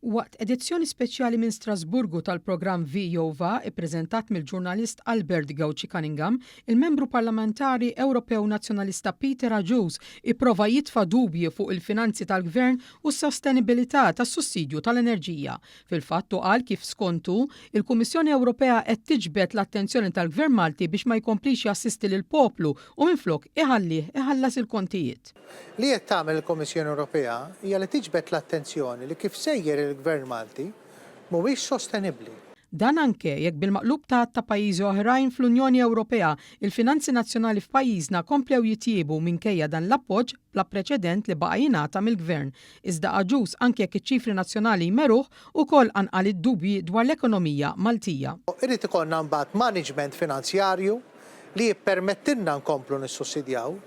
Waqt edizzjoni speċjali minn Strasburgu tal-programm VIOVA ippreżentat mill-ġurnalist Albert Gauci Cunningham, il-membru parlamentari Ewropew Nazzjonalista Peter Hughes ipprova jitfa' dubji fuq il-finanzi tal-Gvern u s-sostenibilità tas-sussidju tal-enerġija. Fil-fatt qal kif skontu, il-Kummissjoni Ewropea qed tiġbed l-attenzjoni tal-Gvern Malti biex ma jkomplix jassisti lill-poplu u minflok iħallas il-kontijiet. Li qed tagħmel il-Kummissjoni Ewropea hija li tiġbed l-attenzjoni li kif sejjer il-Gvern Malti mhuwiex sostenibbli. Dan anke jekk bil-maqlub ta' pajjiżi oħrajn fl-Unjoni Ewropea il-finanzi nazzjonali f'pajjiżna komplew jitjiebu minkejja dan l-appoġġ bla preċedent li baqa' jingħata mill-Gvern. Iżda Hughes anke jekk iċ-ċifri nazzjonali jmeruh ukoll anqal id-dubji dwar l-ekonomija Maltija. Irid ikollna mbagħad maniġment finanzjarju li jippermettilna nkomplu nissussidjaw